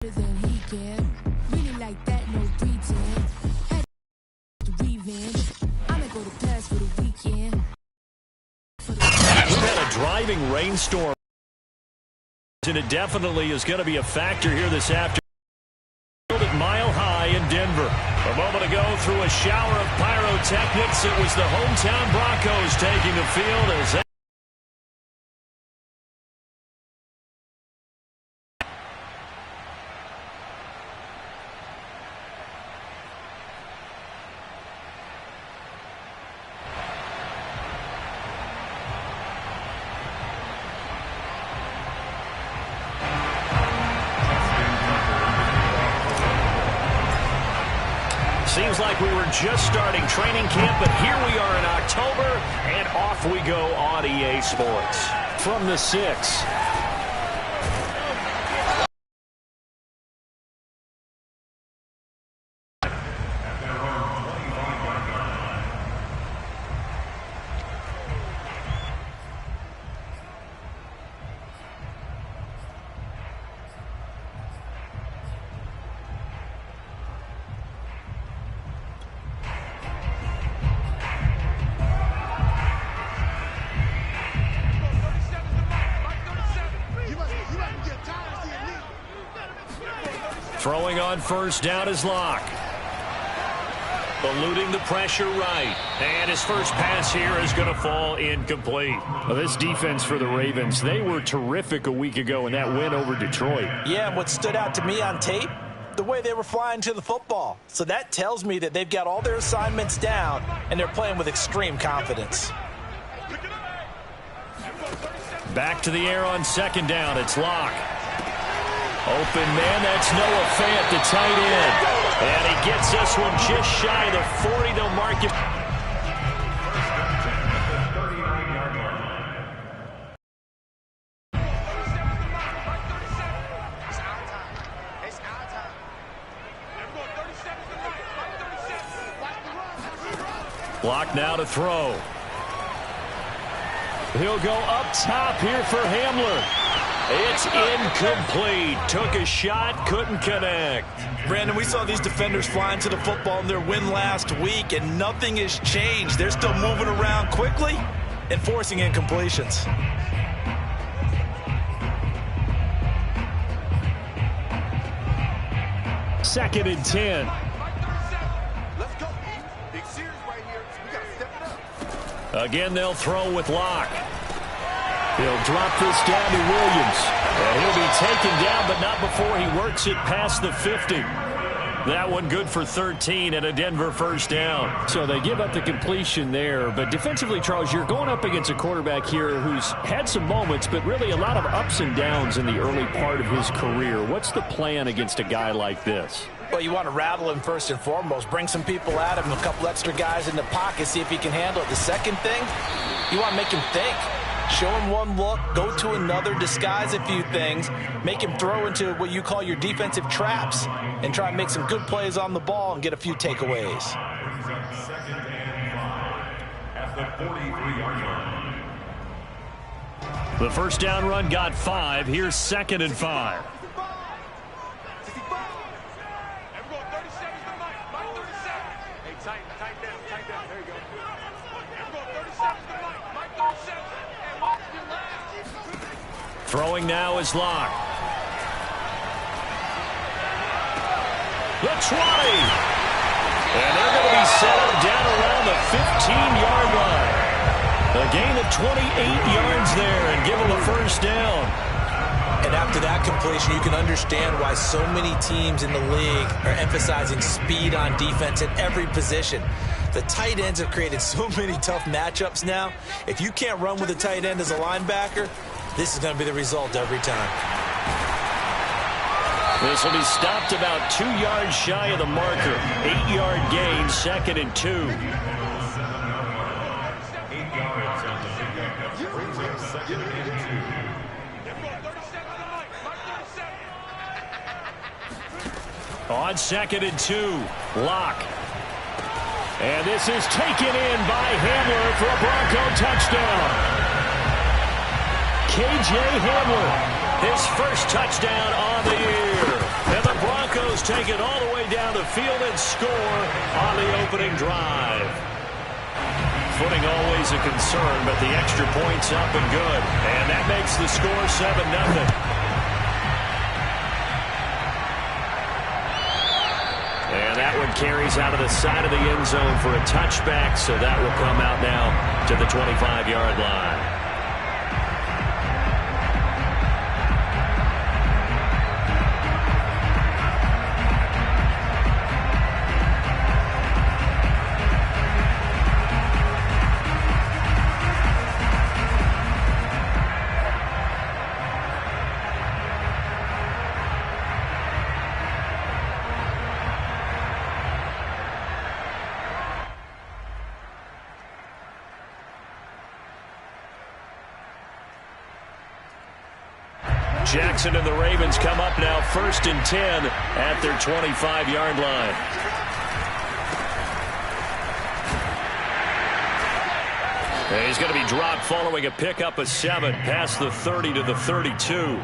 than he can. Really like that, no pretend. Had to revenge. I'ma go to pass for the weekend. We've had a driving rainstorm, and it definitely is going to be a factor here this afternoon. Mile High in Denver. A moment ago, through a shower of pyrotechnics, it was the hometown Broncos taking the field as that seems like we were just starting training camp, but here we are in October, and off we go on EA Sports. From the 6. Throwing on first down is Locke. Eluding the pressure right. And his first pass here is going to fall incomplete. Well, this defense for the Ravens, they were terrific a week ago in that win over Detroit. Yeah, and what stood out to me on tape, the way they were flying to the football. So that tells me that they've got all their assignments down, and they're playing with extreme confidence. Back to the air on second down. It's Locke. Open man, that's Noah Fant, the tight end. And he gets this one just shy of the 40 to mark it. Locke now to throw. He'll go up top here for Hamler. It's incomplete. Took a shot, couldn't connect. Brandon, we saw these defenders flying to the football in their win last week, and nothing has changed. They're still moving around quickly and forcing incompletions. Second and 10. Let's go. Big series right here. We got to step it up. Again, they'll throw with Locke. He'll drop this down to Williams. And he'll be taken down, but not before he works it past the 50. That one good for 13 and a Denver first down. So they give up the completion there. But defensively, Charles, you're going up against a quarterback here who's had some moments, but really a lot of ups and downs in the early part of his career. What's the plan against a guy like this? Well, you want to rattle him first and foremost. Bring some people at him, a couple extra guys in the pocket, see if he can handle it. The second thing, you want to make him think. Show him one look, go to another, disguise a few things, make him throw into what you call your defensive traps, and try and make some good plays on the ball and get a few takeaways. Second and 5 at the 43-yard line. The first down run got 5. Here's second and 5. Throwing now is Locke. The 20. And they're going to be settled down around the 15-yard line. A gain of 28 yards there and give them a first down. And after that completion, you can understand why so many teams in the league are emphasizing speed on defense at every position. The tight ends have created so many tough matchups now. If you can't run with a tight end as a linebacker, this is going to be the result every time. This will be stopped about 2 yards shy of the marker. 8-yard gain, second and 2. 8 yards on the pickup. Brings up second and 2. On second and 2, Locke. And this is taken in by Hamler for a Bronco touchdown. K.J. Hamler, his first touchdown on the year. take it all the way down the field and score on the opening drive. Footing always a concern, but the extra point's up and good. And that makes the score 7-0. And that one carries out of the side of the end zone for a touchback, so that will come out now to the 25-yard line. Jackson and the Ravens come up now 1st and 10 at their 25-yard line. And he's going to be dropped following a pickup of 7 past the 30 to the 32.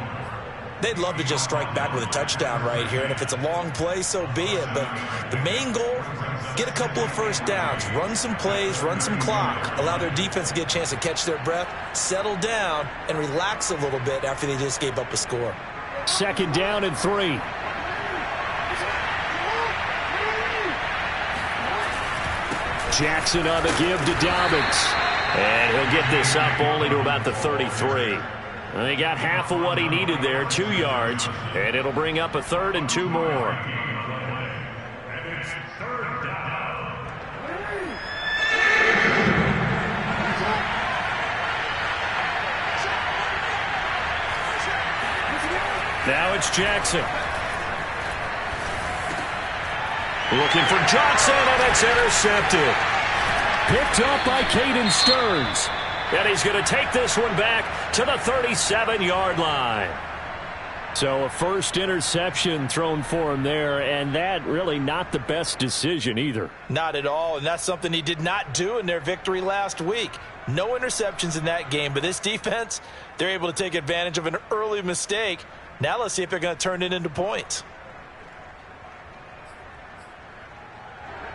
They'd love to just strike back with a touchdown right here, and if it's a long play, so be it. But the main goal, get a couple of first downs, run some plays, run some clock, allow their defense to get a chance to catch their breath, settle down, and relax a little bit after they just gave up a score. 2nd down and 3. Jackson on the give to Dobbins. And he'll get this up only to about the 33. And he got half of what he needed there, 2 yards, and it'll bring up a 3rd and 2 more. And it's 3rd down. Now it's Jackson. Looking for Johnson, and it's intercepted. Picked up by Caden Stearns. And he's going to take this one back to the 37-yard line. So a first interception thrown for him there, and that really not the best decision either. Not at all, and that's something he did not do in their victory last week. No interceptions in that game, but this defense, they're able to take advantage of an early mistake. Now let's see if they're going to turn it into points.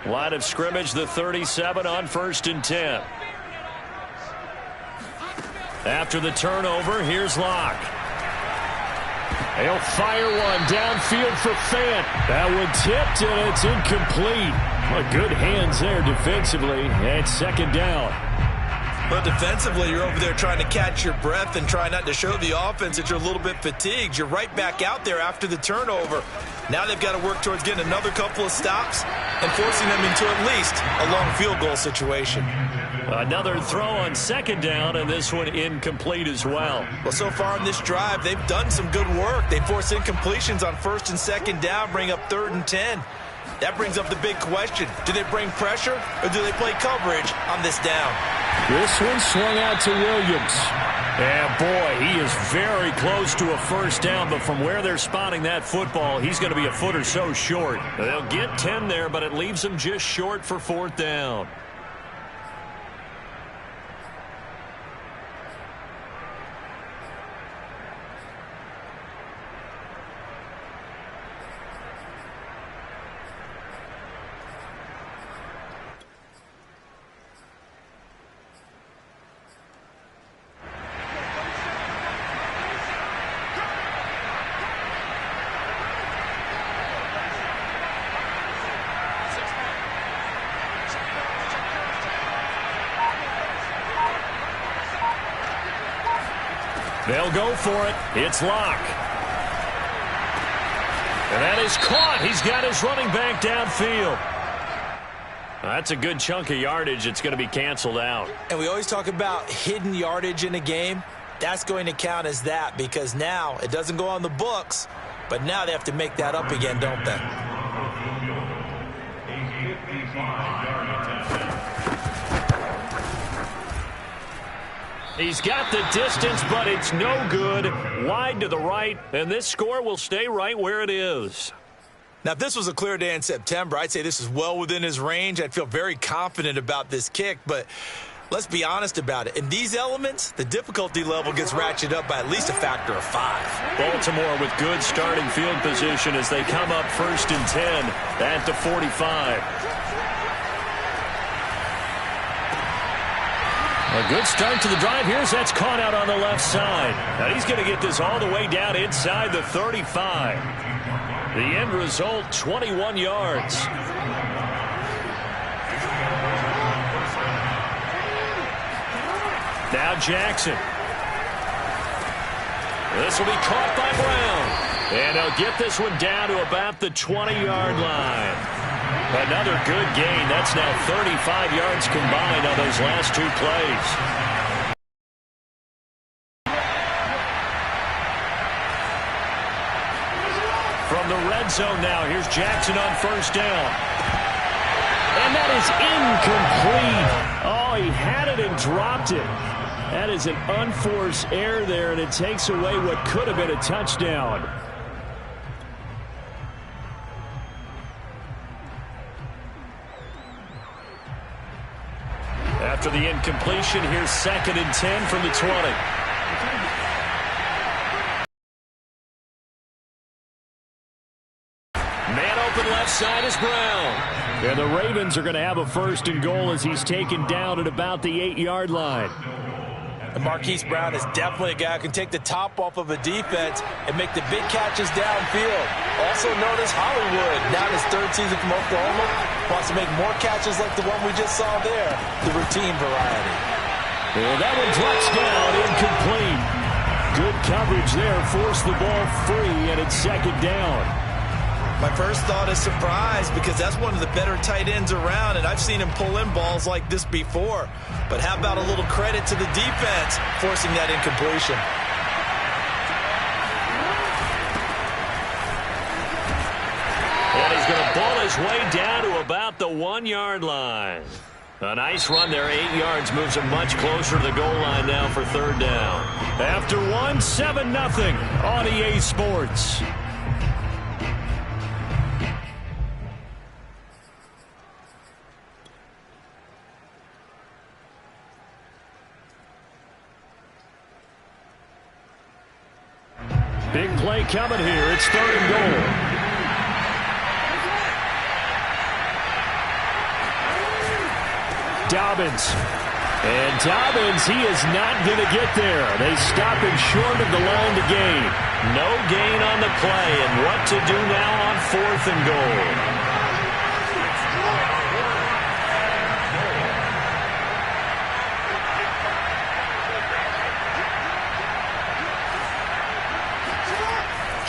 Line of scrimmage, the 37 on 1st and 10. After the turnover, here's Locke. He'll fire one downfield for Fant. That one tipped, and it's incomplete. Well, good hands there defensively. And 2nd down. But defensively, you're over there trying to catch your breath and try not to show the offense that you're a little bit fatigued. You're right back out there after the turnover. Now they've got to work towards getting another couple of stops and forcing them into at least a long field goal situation. Another throw on 2nd down, and this one incomplete as well. Well, so far in this drive, they've done some good work. They force incompletions on 1st and 2nd down, bring up 3rd and 10. That brings up the big question. Do they bring pressure, or do they play coverage on this down? This one swung out to Williams. And boy, he is very close to a first down, but from where they're spotting that football, he's going to be a foot or so short. They'll get 10 there, but it leaves them just short for 4th down. They'll go for it. It's Locke. And that is caught. He's got his running back downfield. That's a good chunk of yardage. It's going to be canceled out. And we always talk about hidden yardage in a game. That's going to count as that because now it doesn't go on the books, but now they have to make that up again, don't they? He's got the distance, but it's no good. Wide to the right, and this score will stay right where it is. Now, if this was a clear day in September, I'd say this is well within his range. I'd feel very confident about this kick, but Let's be honest about it. In these elements, the difficulty level gets ratcheted up by at least a factor of 5. Baltimore with good starting field position as they come up 1st and 10 at the 45. A good start to the drive. That's caught out on the left side. And he's going to get this all the way down inside the 35. The end result, 21 yards. Now Jackson. This will be caught by Brown. And he'll get this one down to about the 20-yard line. Another good gain. That's now 35 yards combined on those last 2 plays. From the red zone now, here's Jackson on 1st down. And that is incomplete. Oh, he had it and dropped it. That is an unforced error there, and it takes away what could have been a touchdown. After the incompletion, here's 2nd and 10 from the 20. Man open left side is Brown. And the Ravens are going to have a 1st and goal as he's taken down at about the 8-yard line. And Marquise Brown is definitely a guy who can take the top off of a defense and make the big catches downfield. Also known as Hollywood. Now in his 3rd season from Oklahoma, wants to make more catches like the one we just saw there, the routine variety. Well, that one drops down, incomplete. Good coverage there, forced the ball free, and it's 2nd down. My first thought is surprise because that's one of the better tight ends around, and I've seen him pull in balls like this before. But how about a little credit to the defense forcing that incompletion? And he's going to ball his way down to about the 1-yard line. A nice run there, 8 yards, moves him much closer to the goal line now for 3rd down. After 7-0 on EA Sports. Big play coming here. It's 3rd and goal. Dobbins. And Dobbins, he is not going to get there. They stop him short of the line to gain. No gain on the play. And what to do now on 4th and goal.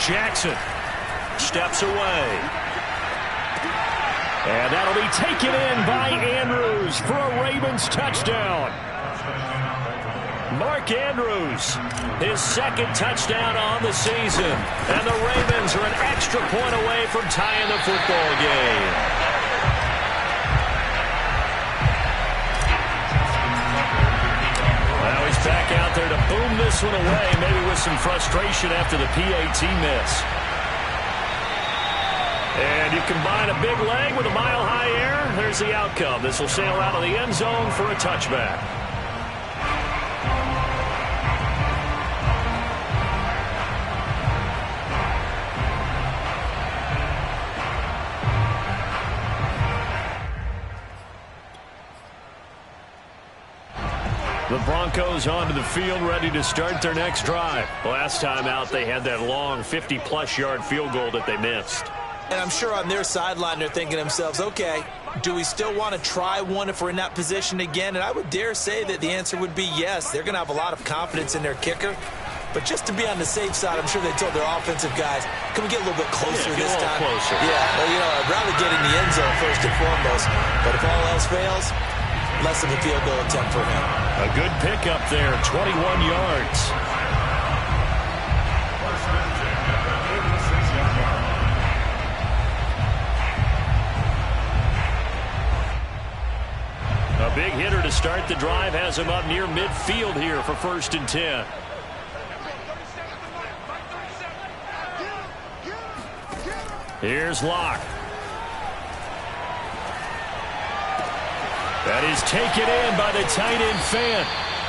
Jackson steps away. And that'll be taken in by Andrews for a Ravens touchdown. Mark Andrews, his 2nd touchdown on the season. And the Ravens are an extra point away from tying the football game. Well, he's back out there to boom this one away, maybe with some frustration after the PAT miss. And you combine a big leg with a mile-high air, there's the outcome. This will sail out of the end zone for a touchback. The Broncos onto the field, ready to start their next drive. Last time out, they had that long 50-plus yard field goal that they missed. And I'm sure on their sideline they're thinking to themselves, okay, do we still want to try one if we're in that position again? And I would dare say that the answer would be yes. They're going to have a lot of confidence in their kicker. But just to be on the safe side, I'm sure they told their offensive guys, can we get a little bit closer this time? Closer. Yeah, well, I'd rather get in the end zone first and foremost. But if all else fails, less of a field goal attempt for him. A good pickup there, 21 yards. A big hitter to start the drive has him up near midfield here for 1st and 10. Here's Locke. That is taken in by the tight end fan.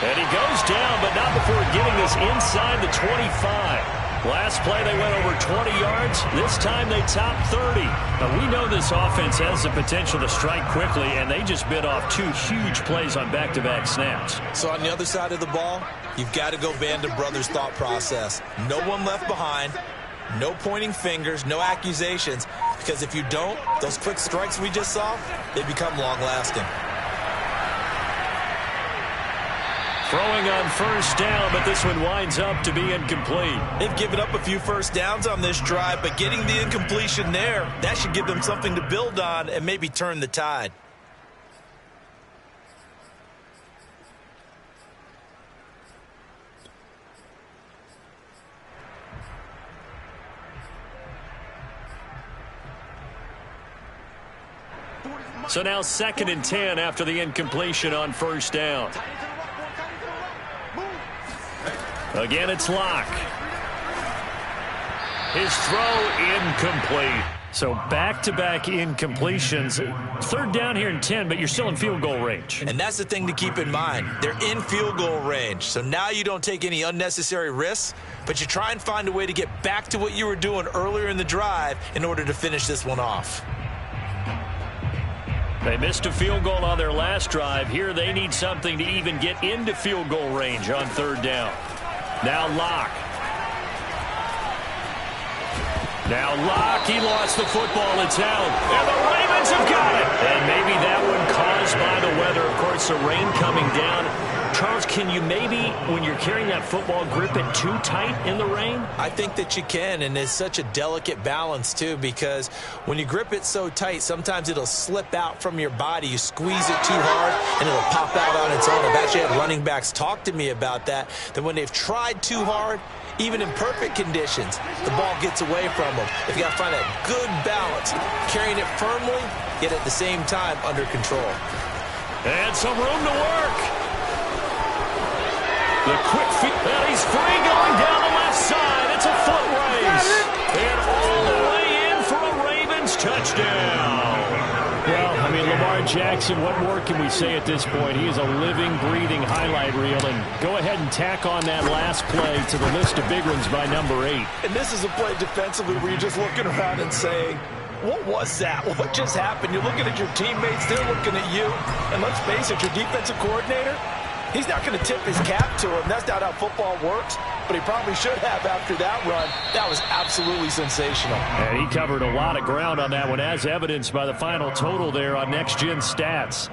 And he goes down, but not before getting us inside the 25. Last play, they went over 20 yards. This time, they topped 30. Now, we know this offense has the potential to strike quickly, and they just bit off 2 huge plays on back-to-back snaps. So on the other side of the ball, you've got to go Band of Brothers thought process. No one left behind. No pointing fingers, no accusations, because if you don't, those quick strikes we just saw, they become long-lasting. Throwing on first down, but this one winds up to be incomplete. They've given up a few first downs on this drive, but getting the incompletion there, that should give them something to build on and maybe turn the tide. So now 2nd and 10 after the incompletion on first down. Again, it's Locke. His throw incomplete. So back-to-back incompletions. 3rd down here and 10, but you're still in field goal range. And that's the thing to keep in mind. They're in field goal range. So now you don't take any unnecessary risks, but you try and find a way to get back to what you were doing earlier in the drive in order to finish this one off. They missed a field goal on their last drive. Here they need something to even get into field goal range on 3rd down. Now Locke. He lost the football. It's out. And the Ravens have got it. And maybe that one caused by the weather. Of course, the rain coming down. Charles, can you maybe, when you're carrying that football, grip it too tight in the rain? I think that you can, and it's such a delicate balance, too, because when you grip it so tight, sometimes it'll slip out from your body. You squeeze it too hard, and it'll pop out on its own. I've actually had running backs talk to me about that when they've tried too hard, even in perfect conditions, the ball gets away from them. They've got to find that good balance, carrying it firmly, yet at the same time under control. And some room to work. The quick feet, and he's free going down the left side. It's a foot race. And all the way in for a Ravens touchdown. Well, I mean, Lamar Jackson, what more can we say at this point? He is a living, breathing highlight reel. And go ahead and tack on that last play to the list of big ones by number 8. And this is a play defensively where you're just looking around and saying, what was that? What just happened? You're looking at your teammates. They're looking at you. And let's face it, your defensive coordinator, he's not going to tip his cap to him. That's not how football works, but he probably should have after that run. That was absolutely sensational. And he covered a lot of ground on that one, as evidenced by the final total there on Next Gen Stats.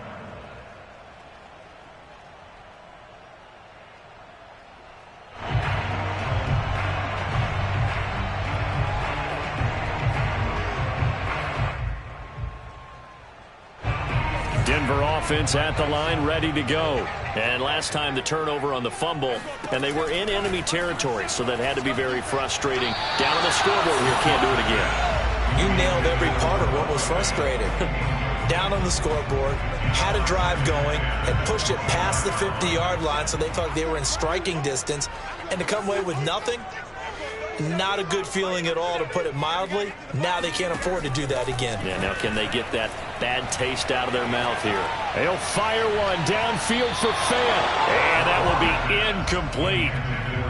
Denver offense at the line, ready to go. And last time the turnover on the fumble, and they were in enemy territory, so that had to be very frustrating. Down on the scoreboard here, can't do it again. You nailed every part of what was frustrating. Down on the scoreboard, had a drive going, had pushed it past the 50-yard line, so they thought they were in striking distance, and to come away with nothing, not a good feeling at all, to put it mildly. Now they can't afford to do that again. Yeah, now can they get that bad taste out of their mouth here? They'll fire one downfield for Fant, and that will be incomplete.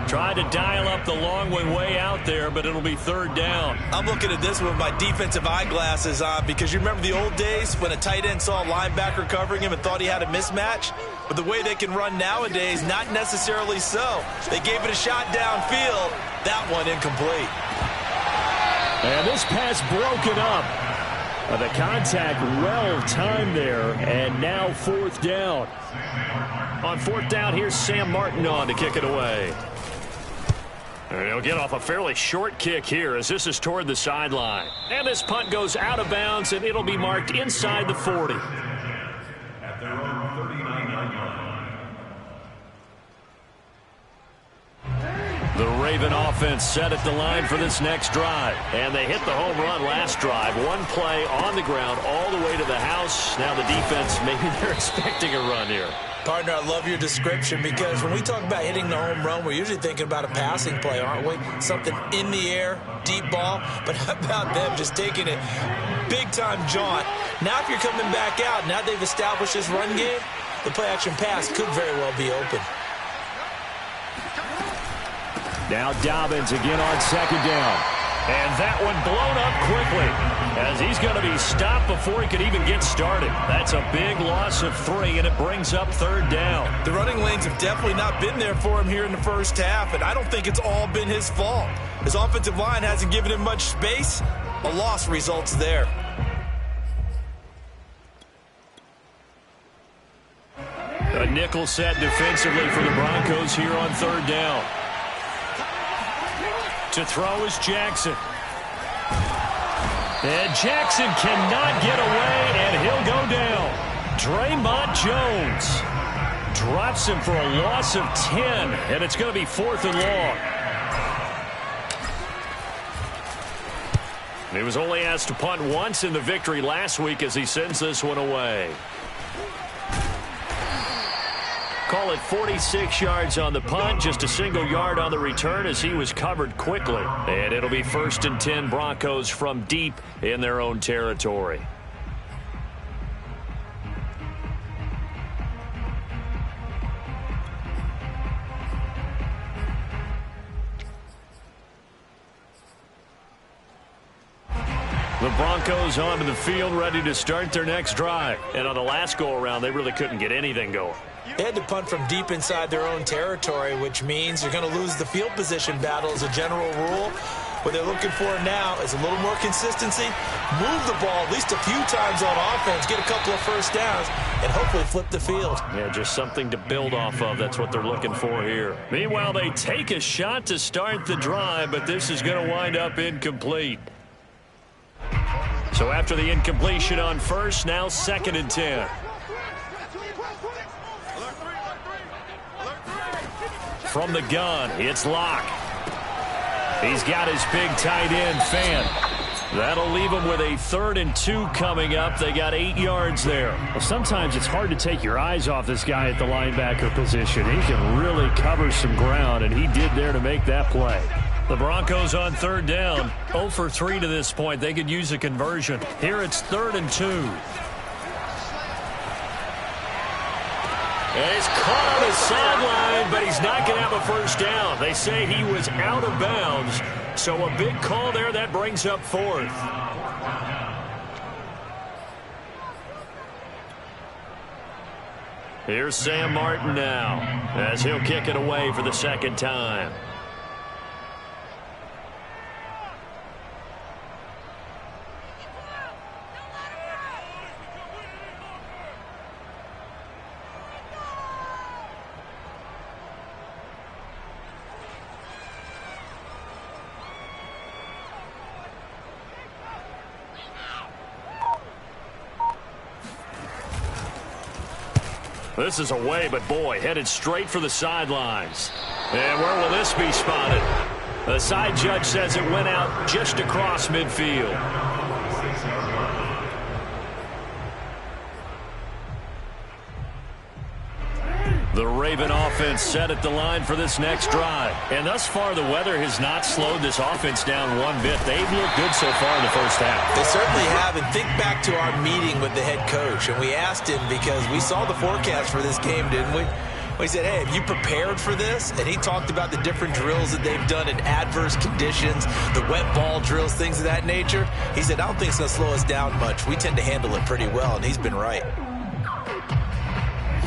Tried to dial up the long one way out there, but it'll be 3rd down. I'm looking at this with my defensive eyeglasses on, because you remember the old days when a tight end saw a linebacker covering him and thought he had a mismatch? But the way they can run nowadays, not necessarily so. They gave it a shot downfield. That one incomplete. And this pass broken up. The contact well timed there, and now 4th down. On 4th down, here's Sam Martin on to kick it away. And he'll get off a fairly short kick here as this is toward the sideline. And this punt goes out of bounds, and it'll be marked inside the 40. At their own 39-yard line. The Ravens Raven offense set at the line for this next drive. And they hit the home run last drive. One play on the ground all the way to the house. Now the defense, maybe they're expecting a run here. Partner, I love your description because when we talk about hitting the home run, we're usually thinking about a passing play, aren't we? Something in the air, deep ball. But how about them just taking it big-time jaunt? Now if you're coming back out, now they've established this run game, the play-action pass could very well be open. Now Dobbins again on second down. And that one blown up quickly as he's going to be stopped before he could even get started. That's a big loss of 3, and it brings up third down. The running lanes have definitely not been there for him here in the first half, and I don't think it's all been his fault. His offensive line hasn't given him much space. A loss results there. A nickel set defensively for the Broncos here on third down. To throw is Jackson. And Jackson cannot get away, and he'll go down. Draymond Jones drops him for a loss of 10, and it's going to be 4th and long. He was only asked to punt once in the victory last week as he sends this one away. Call it 46 yards on the punt, just a single yard on the return as he was covered quickly. And it'll be 1st and 10 Broncos from deep in their own territory. The Broncos onto the field ready to start their next drive. And on the last go-around, they really couldn't get anything going. They had to punt from deep inside their own territory, which means you're going to lose the field position battle as a general rule. What they're looking for now is a little more consistency, move the ball at least a few times on offense, get a couple of first downs, and hopefully flip the field. Yeah, just something to build off of. That's what they're looking for here. Meanwhile, they take a shot to start the drive, but this is going to wind up incomplete. So after the incompletion on first, now 2nd and 10. From the gun, it's Locke. He's got his big tight end, Fan. That'll leave him with a 3rd and 2 coming up. They got 8 yards there. Well, sometimes it's hard to take your eyes off this guy at the linebacker position. He can really cover some ground, and he did there to make that play. The Broncos on third down, 0 for 3 to this point. They could use a conversion. Here it's 3rd and 2. And he's caught on his sideline, but he's not going to have a first down. They say he was out of bounds, so a big call there. That brings up 4th. Here's Sam Martin now as he'll kick it away for the 2nd time. This is away, but boy, headed straight for the sidelines. And where will this be spotted? The side judge says it went out just across midfield. The Raven offense set at the line for this next drive. And thus far, the weather has not slowed this offense down one bit. They've looked good so far in the first half. They certainly have. And think back to our meeting with the head coach. And we asked him because we saw the forecast for this game, didn't we? We said, hey, have you prepared for this? And he talked about the different drills that they've done in adverse conditions, the wet ball drills, things of that nature. He said, I don't think it's going to slow us down much. We tend to handle it pretty well, and he's been right.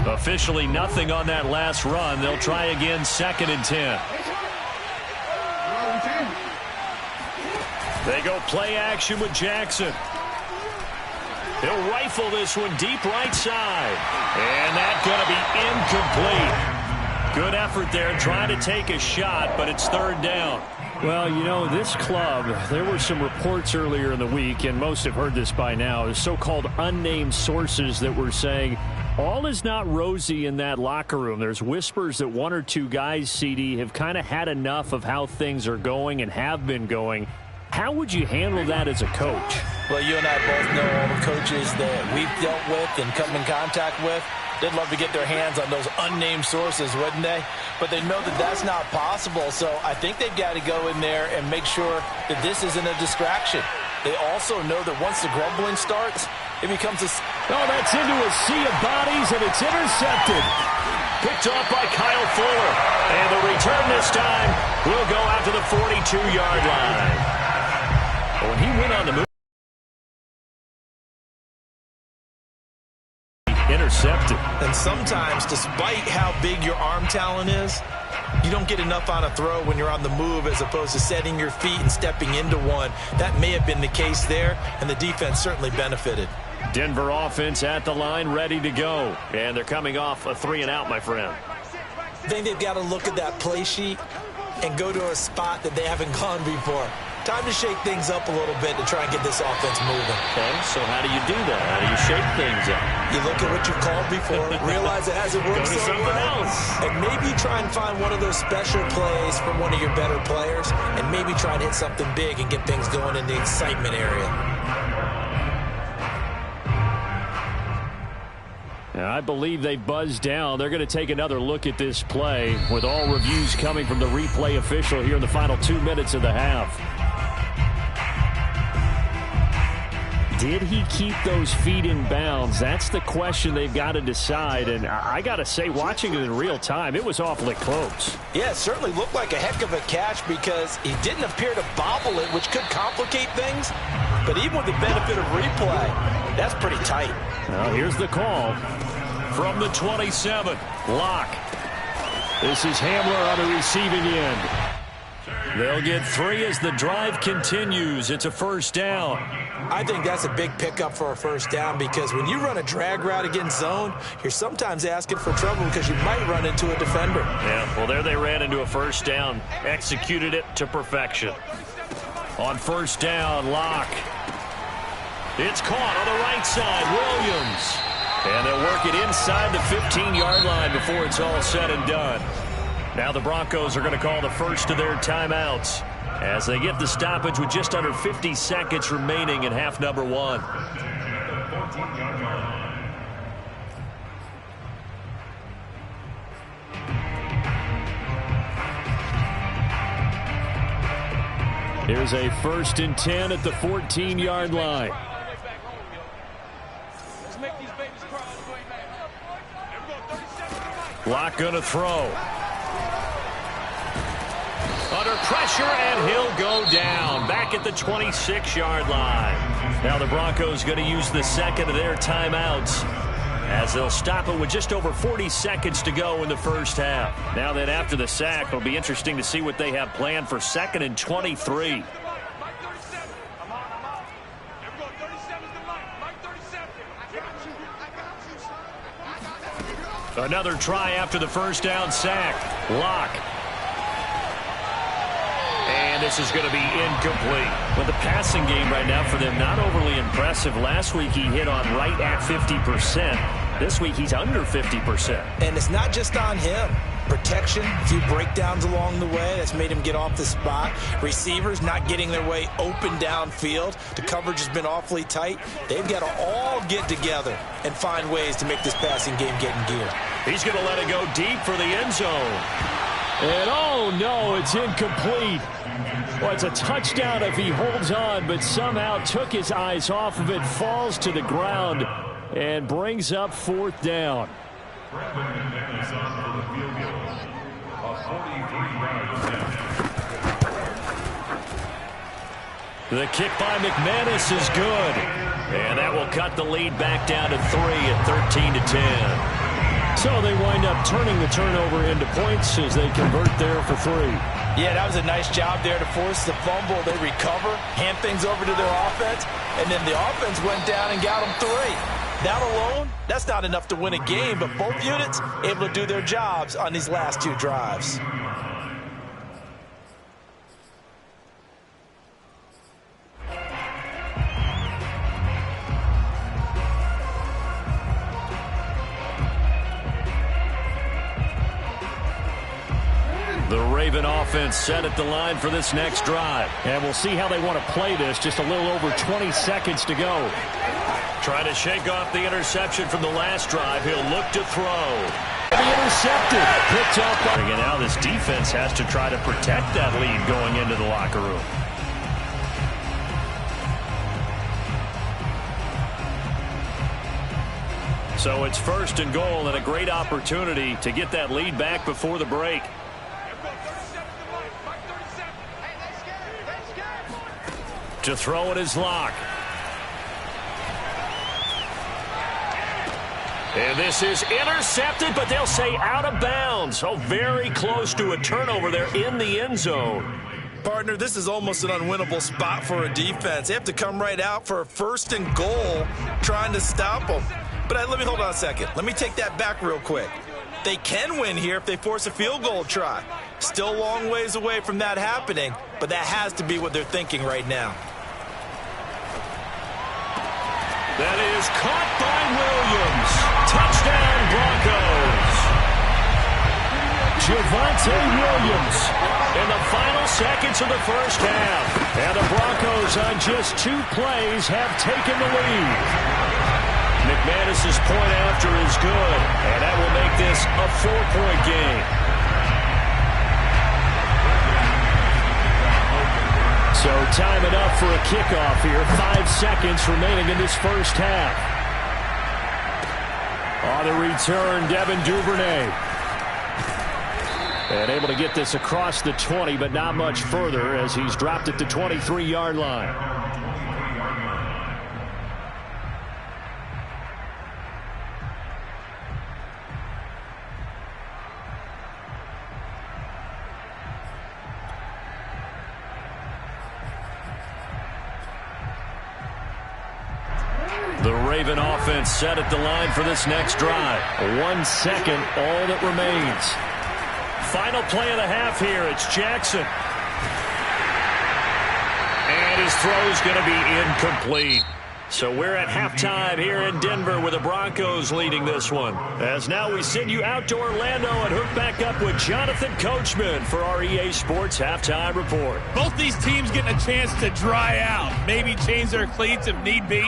Officially nothing on that last run. They'll try again, 2nd and 10. They go play action with Jackson. He'll rifle this one deep right side. And that's going to be incomplete. Good effort there trying to take a shot, but it's 3rd down. Well, you know, this club, there were some reports earlier in the week, and most have heard this by now, the so-called unnamed sources that were saying All is not rosy in that locker room. There's whispers that one or two guys, CD, have kind of had enough of how things are going and have been going. How would you handle that as a coach? Well, you and I both know all the coaches that we've dealt with and come in contact with. They'd love to get their hands on those unnamed sources, wouldn't they? But they know that that's not possible, so I think they've got to go in there and make sure that this isn't a distraction. They also know that once the grumbling starts, it becomes a... Oh, that's into a sea of bodies, and it's intercepted. Picked off by Kyle Fuller. And the return this time will go out to the 42-yard line. When he went on the move, intercepted. And sometimes, despite how big your arm talent is, you don't get enough on a throw when you're on the move as opposed to setting your feet and stepping into one. That may have been the case there, and the defense certainly benefited. Denver offense at the line, ready to go. And they're coming off a 3-and-out, my friend. I think they've got to look at that play sheet and go to a spot that they haven't gone before. Time to shake things up a little bit to try and get this offense moving. Okay, so how do you do that? How do you shake things up? You look at what you've called before, realize it hasn't worked so well, and maybe try and find one of those special plays from one of your better players, and maybe try and hit something big and get things going in the excitement area. I believe they buzzed down. They're going to take another look at this play with all reviews coming from the replay official here in the final 2 minutes of the half. Did he keep those feet in bounds? That's the question they've got to decide. And I got to say, watching it in real time, it was awfully close. Yeah, it certainly looked like a heck of a catch because he didn't appear to bobble it, which could complicate things. But even with the benefit of replay, that's pretty tight. Well, here's the call. From the 27, Locke. This is Hamler on the receiving end. they'll get 3 as the drive continues. It's a first down. I think that's a big pickup for a first down because when you run a drag route against zone, you're sometimes asking for trouble because you might run into a defender. Yeah, well, there they ran into a first down. Executed it to perfection. On first down, Locke. It's caught on the right side, Williams. And they'll work it inside the 15-yard line before it's all said and done. Now the Broncos are going to call the first of their timeouts as they get the stoppage with just under 50 seconds remaining in half number 1. Here's a 1st and 10 at the 14-yard line. Locke going to throw. Under pressure, and he'll go down. Back at the 26-yard line. Now the Broncos going to use the second of their timeouts as they'll stop it with just over 40 seconds to go in the first half. Now that after the sack, it'll be interesting to see what they have planned for 2nd and 23. Another try after the first down sack. Locke. And this is going to be incomplete. But the passing game right now for them, not overly impressive. Last week he hit on right at 50%. This week he's under 50%. And it's not just on him. Protection, a few breakdowns along the way. That's made him get off the spot. Receivers not getting their way open downfield. The coverage has been awfully tight. They've got to all get together and find ways to make this passing game get in gear. He's going to let it go deep for the end zone. And oh no, it's incomplete. Well, it's a touchdown if he holds on, but somehow took his eyes off of it, falls to the ground, and brings up 4th down. The kick by McManus is good. And that will cut the lead back down to 3 at 13-10. So they wind up turning the turnover into points as they convert there for 3. Yeah, that was a nice job there to force the fumble. They recover, hand things over to their offense, and then the offense went down and got them 3. That alone, that's not enough to win a game, but both units able to do their jobs on these last 2 drives. Raven offense set at the line for this next drive. And we'll see how they want to play this. Just a little over 20 seconds to go. Trying to shake off the interception from the last drive. He'll look to throw. Intercepted. Picked up. And now this defense has to try to protect that lead going into the locker room. So it's 1st and goal and a great opportunity to get that lead back before the break. To throw it is Locke. And this is intercepted, but they'll say out of bounds. Oh, very close to a turnover there in the end zone. Partner, this is almost an unwinnable spot for a defense. They have to come right out for a 1st and goal trying to stop them. But let me hold on a second. Let me take that back real quick. They can win here if they force a field goal try. Still a long ways away from that happening, but that has to be what they're thinking right now. That is caught by Williams. Touchdown, Broncos. Javonte Williams in the final seconds of the first half. And the Broncos on just 2 plays have taken the lead. McManus's point after is good, and that will make this a 4-point game. So time enough for a kickoff here. 5 seconds remaining in this first half. On the return, Devin Duvernay. And able to get this across the 20, but not much further as he's dropped at the 23-yard line. The Raven offense set at the line for this next drive. 1 second, all that remains. Final play of the half here. It's Jackson. And his throw's going to be incomplete. So we're at halftime here in Denver with the Broncos leading this one. As now we send you out to Orlando and hook back up with Jonathan Coachman for our EA Sports Halftime Report. Both these teams getting a chance to dry out. Maybe change their cleats if need be.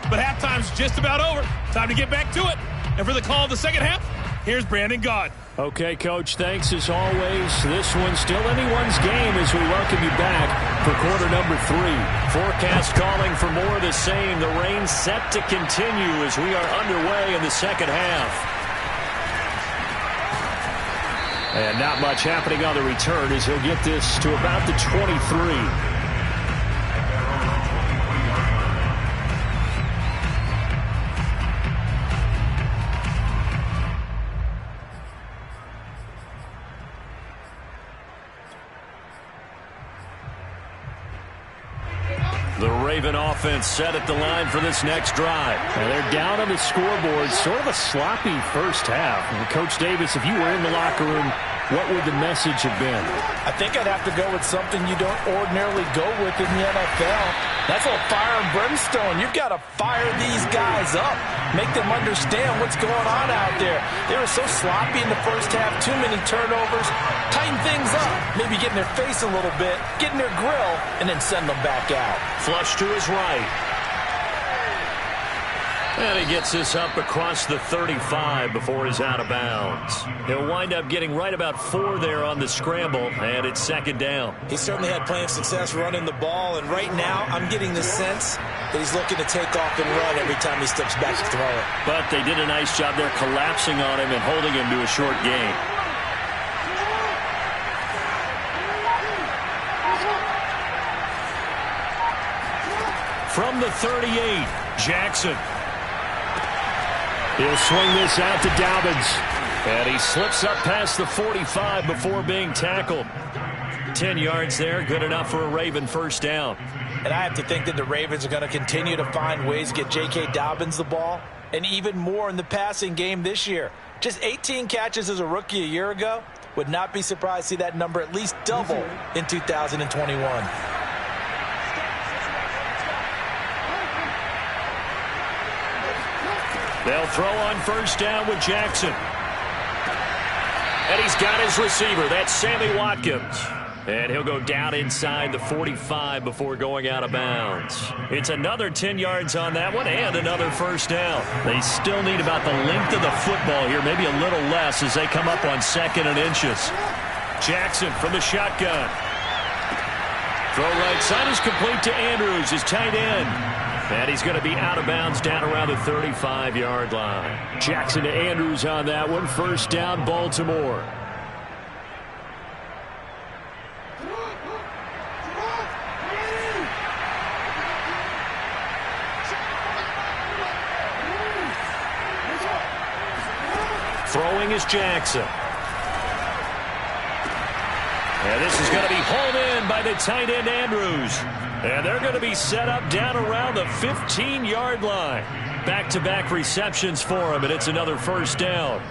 But halftime's just about over. Time to get back to it. And for the call of the second half, here's Brandon Gaud. Okay, Coach, thanks as always. This one's still anyone's game as we welcome you back for quarter number 3. Forecast calling for more of the same. The rain set to continue as we are underway in the second half. And not much happening on the return as he'll get this to about the 23. The Raven offense set at the line for this next drive. And they're down on the scoreboard. Sort of a sloppy first half. And Coach Davis, if you were in the locker room, what would the message have been? I think I'd have to go with something you don't ordinarily go with in the NFL. That's a fire and brimstone. You've got to fire these guys up. Make them understand what's going on out there. They were so sloppy in the first half. Too many turnovers. Tighten things up. Maybe get in their face a little bit. Get in their grill. And then send them back out. Flush to his right. And he gets this up across the 35 before he's out of bounds. He'll wind up getting right about 4 there on the scramble, and it's second down. He certainly had plenty of success running the ball, and right now I'm getting the sense that he's looking to take off and run every time he steps back to throw it. But they did a nice job there collapsing on him and holding him to a short gain. From the 38, Jackson. He'll swing this out to Dobbins. And he slips up past the 45 before being tackled. 10 yards there, good enough for a Raven first down. And I have to think that the Ravens are going to continue to find ways to get J.K. Dobbins the ball, and even more in the passing game this year. Just 18 catches as a rookie a year ago. Would not be surprised to see that number at least double in 2021. They'll throw on first down with Jackson. And he's got his receiver. That's Sammy Watkins. And he'll go down inside the 45 before going out of bounds. It's another 10 yards on that one and another first down. They still need about the length of the football here, maybe a little less as they come up on 2nd and inches. Jackson from the shotgun. Throw right side is complete to Andrews, his tight end. And he's going to be out of bounds down around the 35-yard line. Jackson to Andrews on that one. First down, Baltimore. Throwing is Jackson. And this is going to be hauled in by the tight end, Andrews. And they're going to be set up down around the 15-yard line. Back-to-back receptions for him, and it's another first down.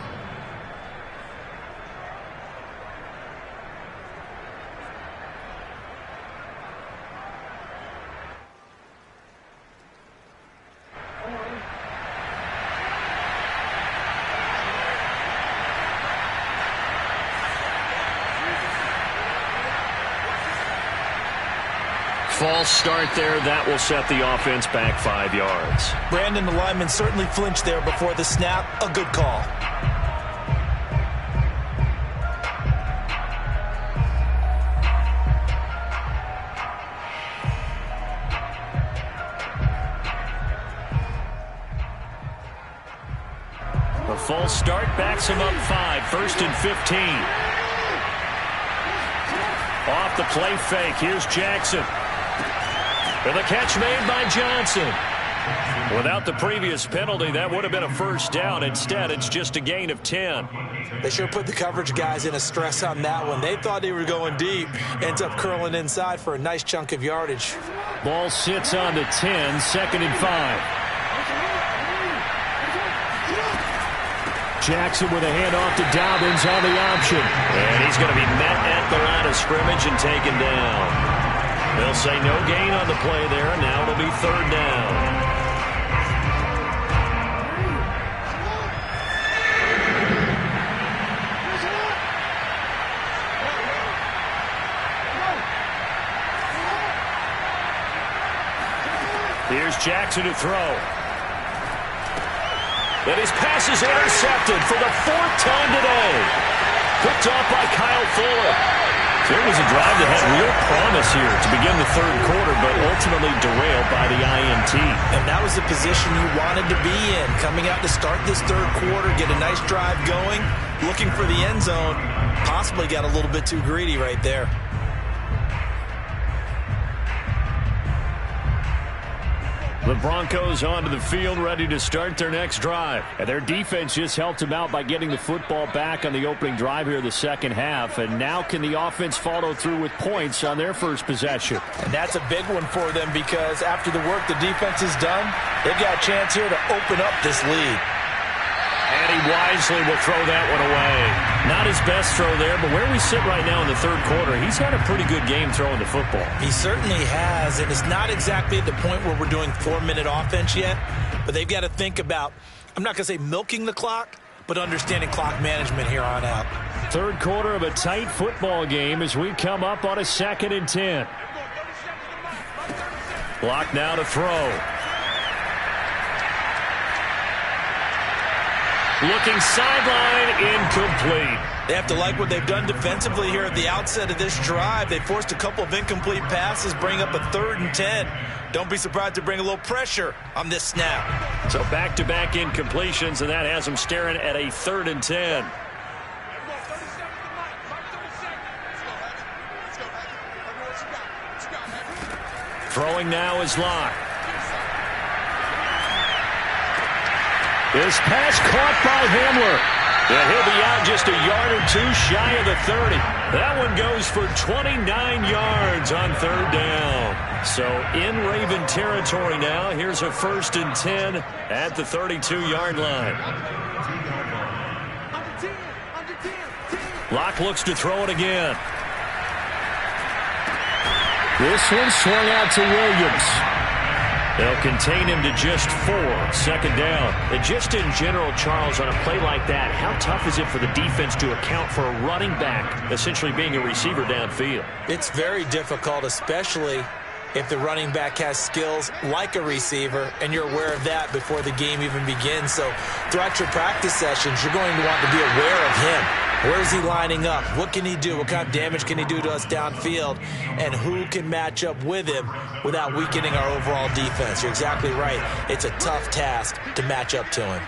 False start there. That will set the offense back 5 yards. Brandon, the lineman certainly flinched there before the snap. A good call. A false start backs him up 5. 1st and 15. Off the play fake. Here's Jackson. And the catch made by Johnson. Without the previous penalty, that would have been a first down. Instead, it's just a gain of 10. They sure put the coverage guys in a stress on that one. They thought they were going deep. Ends up curling inside for a nice chunk of yardage. Ball sits on the 10, 2nd and 5. Jackson with a handoff to Dobbins on the option. And he's going to be met at the line of scrimmage and taken down. They'll say no gain on the play there. Now it'll be 3rd down. Here's Jackson to throw. And his pass is intercepted for the 4th time today. Picked off by Kyle Fuller. There was a drive that had real promise here to begin the 3rd quarter, but ultimately derailed by the INT. And that was the position you wanted to be in. Coming out to start this 3rd quarter, get a nice drive going, looking for the end zone. Possibly got a little bit too greedy right there. The Broncos onto the field, ready to start their next drive. And their defense just helped them out by getting the football back on the opening drive here in the 2nd half. And now can the offense follow through with points on their first possession? And that's a big one for them because after the work the defense has done, they've got a chance here to open up this lead. And he wisely will throw that one away. Not his best throw there, but where we sit right now in the 3rd quarter, he's had a pretty good game throwing the football. He certainly has, and it's not exactly at the point where we're doing 4-minute offense yet, but they've got to think about, I'm not going to say milking the clock, but understanding clock management here on out. 3rd quarter of a tight football game as we come up on a 2nd and 10. Block now to throw. Looking sideline, incomplete. They have to like what they've done defensively here at the outset of this drive. They forced a couple of incomplete passes, bring up a 3rd and 10. Don't be surprised to bring a little pressure on this snap. So back-to-back incompletions, and that has them staring at a 3rd and 10. Throwing now is Locke. This pass caught by Hamler. And he'll be out just a yard or 2 shy of the 30. That one goes for 29 yards on 3rd down. So in Raven territory now. Here's a 1st and 10 at the 32-yard line. Locke looks to throw it again. This one swung out to Williams. They'll contain him to just 4, 2nd down. And just in general, Charles, on a play like that, how tough is it for the defense to account for a running back essentially being a receiver downfield? It's very difficult, especially if the running back has skills like a receiver, and you're aware of that before the game even begins. So throughout your practice sessions, you're going to want to be aware of him. Where is he lining up? What can he do? What kind of damage can he do to us downfield? And who can match up with him without weakening our overall defense? You're exactly right. It's a tough task to match up to him.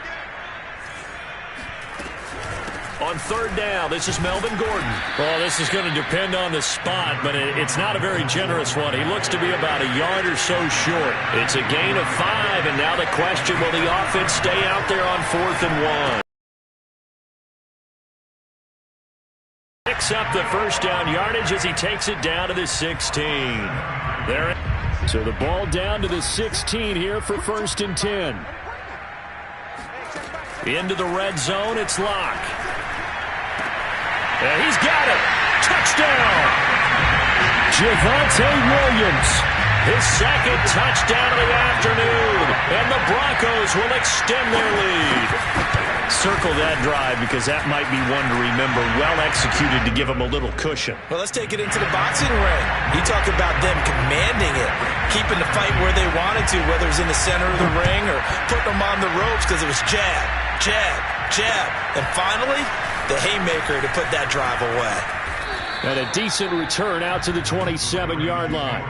On 3rd down, this is Melvin Gordon. Well, this is going to depend on the spot, but it's not a very generous one. He looks to be about a yard or so short. It's a gain of 5, and now the question, will the offense stay out there on 4th and 1? Picks up the first down yardage as he takes it down to the 16. There. So the ball down to the 16 here for 1st and 10. Into the red zone, it's Locke. And he's got it. Touchdown. Javonte Williams. His 2nd touchdown of the afternoon. And the Broncos will extend their lead. Circle that drive because that might be one to remember. Well executed to give them a little cushion. Well, let's take it into the boxing ring. You talk about them commanding it, keeping the fight where they wanted to, whether it was in the center of the ring or putting them on the ropes because it was jab, jab, jab. And finally, the haymaker to put that drive away. And a decent return out to the 27-yard line.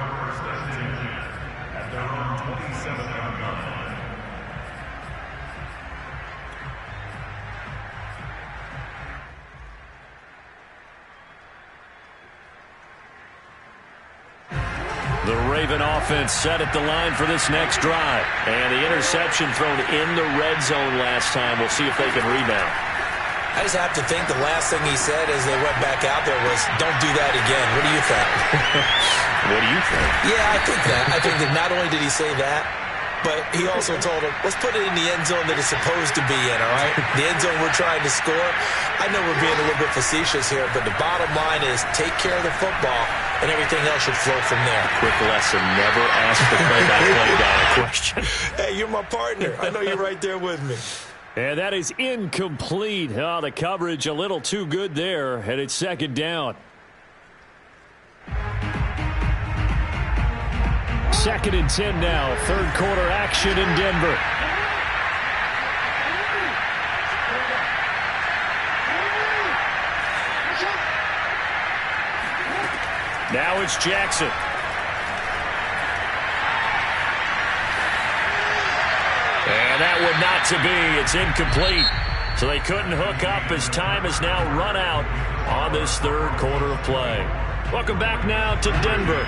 The Raven offense set at the line for this next drive. And the interception thrown in the red zone last time. We'll see if they can rebound. I just have to think the last thing he said as they went back out there was, don't do that again. What do you think? What do you think? Yeah, I think that. I think that not only did he say that, but he also told him, let's put it in the end zone that it's supposed to be in, all right? The end zone we're trying to score. I know we're being a little bit facetious here, but the bottom line is take care of the football, and everything else should flow from there. Quick lesson, never ask the play-by-play guy a question. Hey, you're my partner. I know you're right there with me. And that is incomplete. Oh, the coverage a little too good there, and it's 2nd down. 2nd and 10 now. 3rd quarter action in Denver. Now it's Jackson. And that would not to be. It's incomplete. So they couldn't hook up as time has now run out on this 3rd quarter of play. Welcome back now to Denver.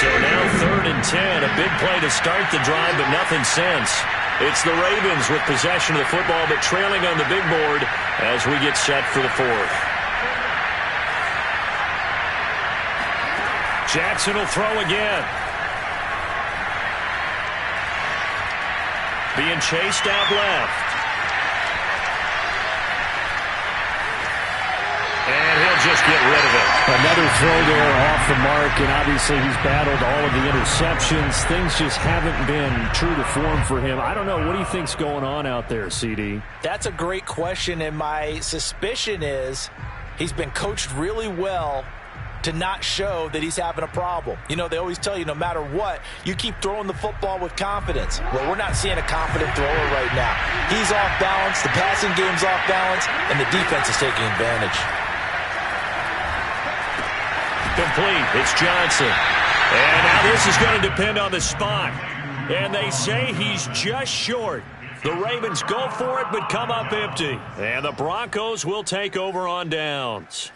So now 3rd and 10. A big play to start the drive, but nothing since. It's the Ravens with possession of the football, but trailing on the big board as we get set for the 4th. Jackson will throw again. Being chased out left. And he'll just get rid of it. Another throw there off the mark, and obviously he's battled all of the interceptions. Things just haven't been true to form for him. I don't know. What do you think's going on out there, CD? That's a great question, and my suspicion is he's been coached really well to not show that he's having a problem. You know, they always tell you no matter what, you keep throwing the football with confidence. Well, we're not seeing a confident thrower right now. He's off balance, the passing game's off balance, and the defense is taking advantage. Complete. It's Johnson. And now this is going to depend on the spot. And they say he's just short. The Ravens go for it but come up empty. And the Broncos will take over on downs.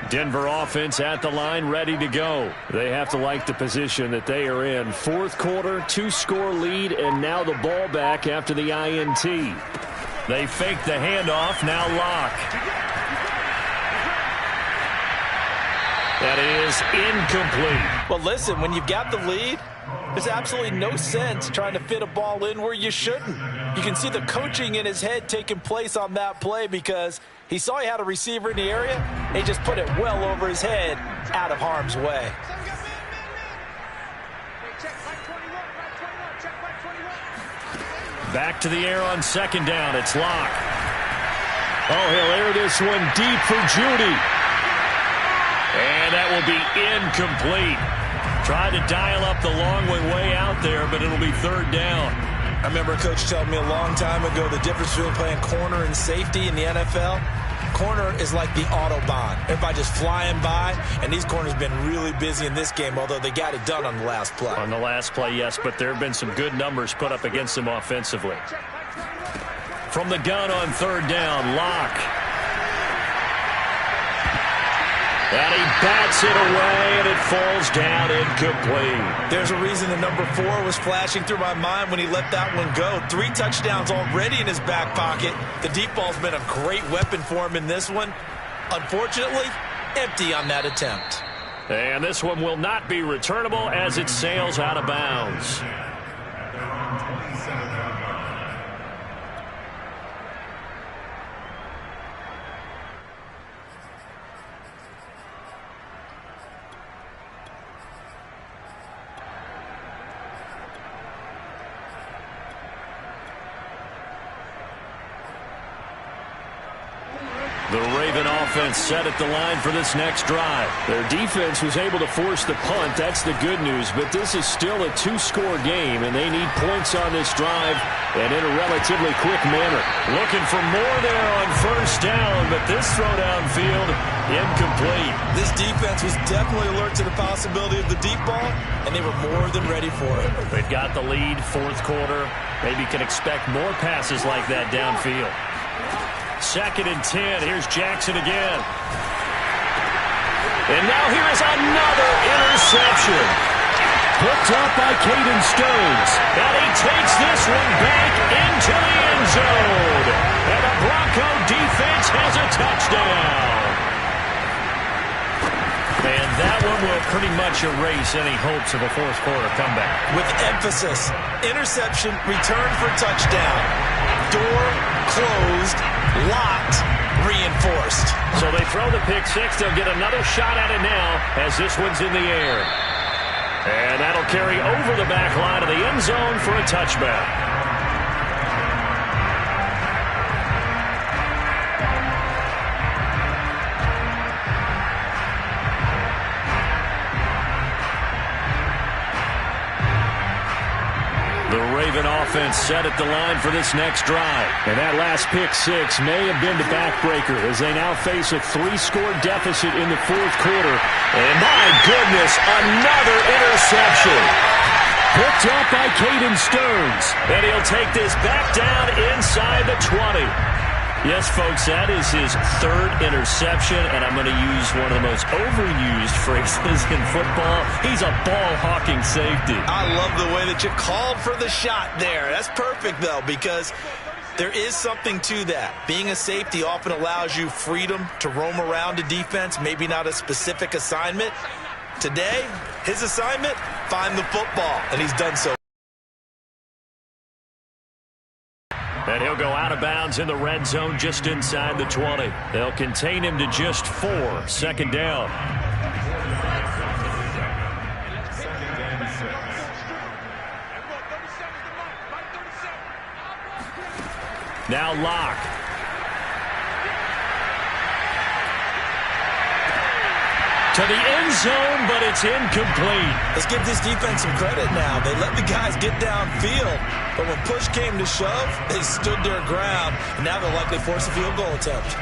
Denver offense at the line, ready to go. They have to like the position that they are in. 4th quarter, 2-score lead, and now the ball back after the INT. They fake the handoff, now Locke. That is incomplete. Well, listen, when you've got the lead, there's absolutely no sense trying to fit a ball in where you shouldn't. You can see the coaching in his head taking place on that play because he saw he had a receiver in the area, and he just put it well over his head out of harm's way. Back to the air on second down. It's Locke. Oh, he'll air this one deep for Judy. And that will be incomplete. Tried to dial up the long way out there, but it'll be third down. I remember a coach telling me a long time ago the difference between playing corner and safety in the NFL. Corner is like the Autobahn. Everybody just flying by, and these corners have been really busy in this game, although they got it done on the last play. On the last play, yes, but there have been some good numbers put up against them offensively. From the gun on third down, Locke. And he bats it away, and it falls down incomplete. There's a reason the number 4 was flashing through my mind when he let that one go. 3 touchdowns already in his back pocket. The deep ball's been a great weapon for him in this one. Unfortunately, empty on that attempt. And this one will not be returnable as it sails out of bounds. The Raven offense set at the line for this next drive. Their defense was able to force the punt. That's the good news. But this is still a 2-score game, and they need points on this drive and in a relatively quick manner. Looking for more there on first down, but this throw downfield incomplete. This defense was definitely alert to the possibility of the deep ball, and they were more than ready for it. They've got the lead, fourth quarter. Maybe can expect more passes like that downfield. Second and 10. Here's Jackson again. And now here is another interception. Picked up by Caden Stones. And he takes this one back into the end zone. And the Bronco defense has a touchdown. And that one will pretty much erase any hopes of a fourth quarter comeback. With emphasis, interception, return for touchdown. Door closed, locked, reinforced. So they throw the pick six. They'll get another shot at it now as this one's in the air. And that'll carry over the back line of the end zone for a touchback. Offense set at the line for this next drive. And that last pick six may have been the backbreaker as they now face a 3-score deficit in the fourth quarter. And my goodness, another interception. Picked up by Caden Stearns. And he'll take this back down inside the 20. Yes, folks, that is his third interception, and I'm going to use one of the most overused phrases in football. He's a ball-hawking safety. I love the way that you called for the shot there. That's perfect, though, because there is something to that. Being a safety often allows you freedom to roam around a defense, maybe not a specific assignment. Today, his assignment, find the football, and he's done so. And he'll go out of bounds in the red zone just inside the 20. They'll contain him to just 4. Second down. Now Locke. To the end zone, but it's incomplete. Let's give this defense some credit now. They let the guys get downfield, but when push came to shove, they stood their ground, and now they'll likely force a field goal attempt.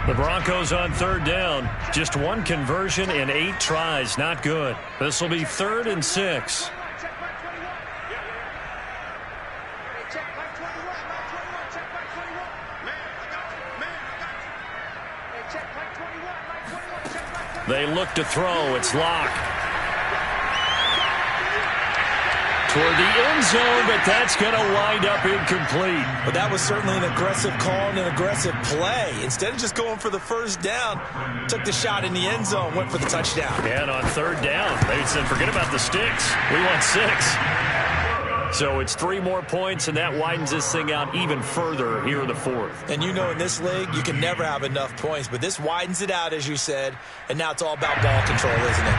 The Broncos on third down. Just one conversion in 8 tries. Not good. This will be 3rd and 6. They look to throw. It's Locke. toward the end zone, but that's going to wind up incomplete. But that was certainly an aggressive call and an aggressive play. Instead of just going for the first down, took the shot in the end zone, went for the touchdown. And on third down, they said, forget about the sticks. We want 6. So it's 3 more points, and that widens this thing out even further here in the fourth. And you know in this league, you can never have enough points, but this widens it out, as you said, and now it's all about ball control, isn't it?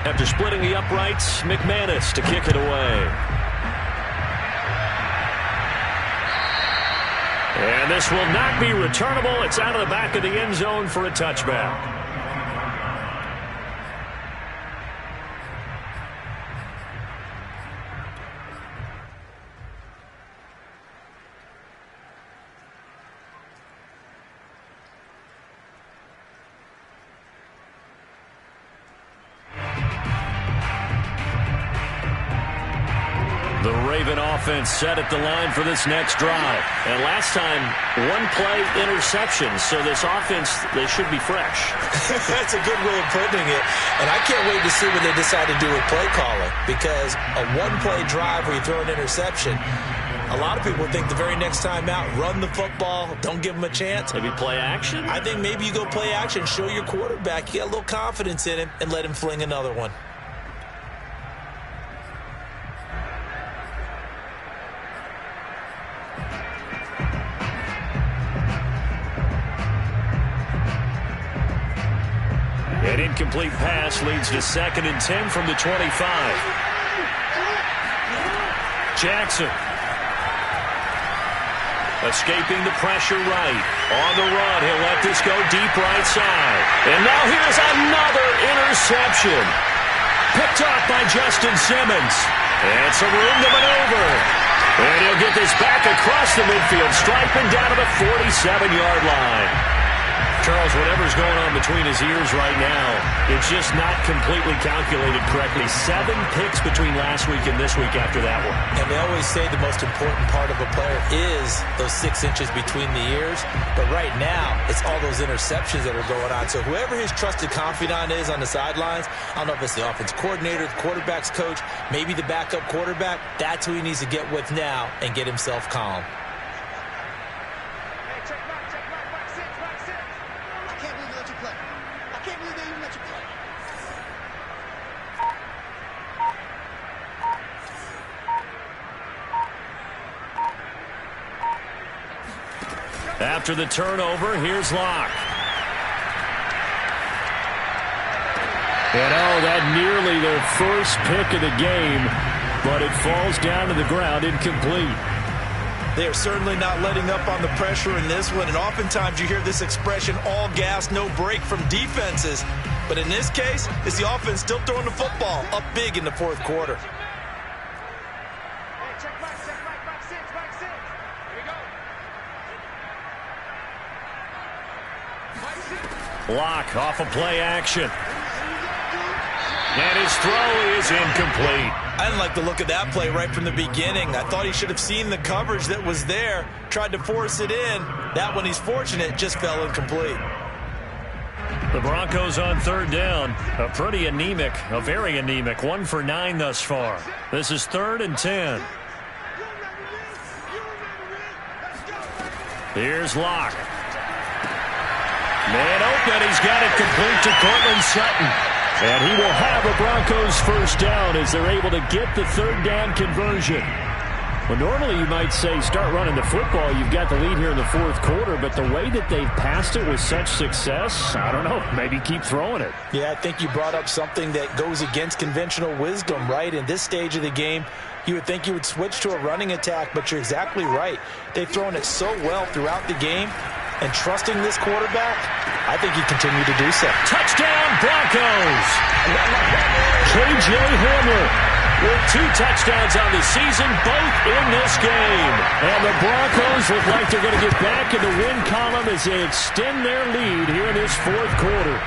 After splitting the uprights, McManus to kick it away. And this will not be returnable. It's out of the back of the end zone for a touchback. The Raven offense set at the line for this next drive. And last time, 1-play interception. So this offense, they should be fresh. That's a good way of putting it. And I can't wait to see what they decide to do with play calling. Because a 1-play drive where you throw an interception, a lot of people think the very next time out, run the football, don't give them a chance. Maybe play action? I think maybe you go play action, show your quarterback, you got a little confidence in him, and let him fling another one. An incomplete pass leads to 2nd and 10 from the 25. Jackson. Escaping the pressure right. On the run, he'll let this go deep right side. And now here's another interception. Picked off by Justin Simmons. And some room to maneuver. And he'll get this back across the midfield, striping down to the 47-yard line. Charles, whatever's going on between his ears right now, it's just not completely calculated correctly. 7 picks between last week and this week after that one. And they always say the most important part of a player is those 6 inches between the ears. But right now, it's all those interceptions that are going on. So whoever his trusted confidant is on the sidelines, I don't know if it's the offense coordinator, the quarterback's coach, maybe the backup quarterback, that's who he needs to get with now and get himself calm. After the turnover, here's Locke. And that nearly their first pick of the game, but it falls down to the ground incomplete. They are certainly not letting up on the pressure in this one, and oftentimes you hear this expression, all gas, no break from defenses. But in this case, it's the offense still throwing the football up big in the fourth quarter. Locke off a play action. And his throw is incomplete. I didn't like the look of that play right from the beginning. I thought he should have seen the coverage that was there, tried to force it in. That one, he's fortunate, just fell incomplete. The Broncos on third down. A pretty anemic, a very anemic 1 for 9 thus far. This is 3rd and 10. Here's Locke. Man open, he's got it complete to Cortland Sutton. And he will have a Broncos first down as they're able to get the third down conversion. Well, normally you might say start running the football. You've got the lead here in the fourth quarter, but the way that they've passed it with such success, I don't know, maybe keep throwing it. Yeah, I think you brought up something that goes against conventional wisdom, right? In this stage of the game, you would think you would switch to a running attack, but you're exactly right. They've thrown it so well throughout the game. And trusting this quarterback, I think he continued to do so. Touchdown, Broncos! K.J. Hamler with 2 touchdowns on the season, both in this game. And the Broncos look like they're going to get back in the win column as they extend their lead here in this fourth quarter.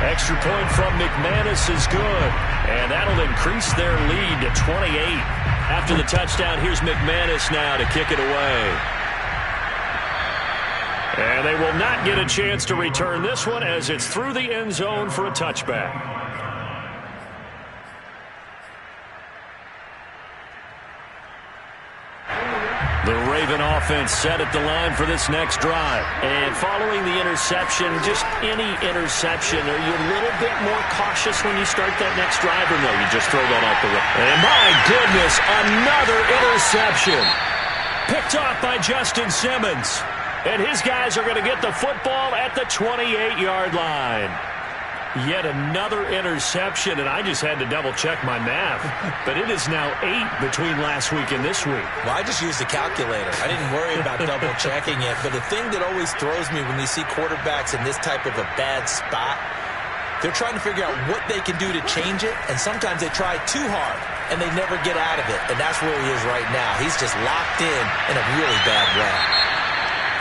Extra point from McManus is good, and that'll increase their lead to 28. After the touchdown, here's McManus now to kick it away. And they will not get a chance to return this one as it's through the end zone for a touchback. The Raven offense set at the line for this next drive. And following the interception, just any interception, are you a little bit more cautious when you start that next drive, or no, you just throw that out the way? And my goodness, another interception. Picked off by Justin Simmons. And his guys are going to get the football at the 28-yard line. Yet another interception, and I just had to double-check my math. But it is now 8 between last week and this week. Well, I just used the calculator. I didn't worry about double-checking it. But the thing that always throws me when you see quarterbacks in this type of a bad spot, they're trying to figure out what they can do to change it, and sometimes they try too hard, and they never get out of it. And that's where he is right now. He's just locked in a really bad way.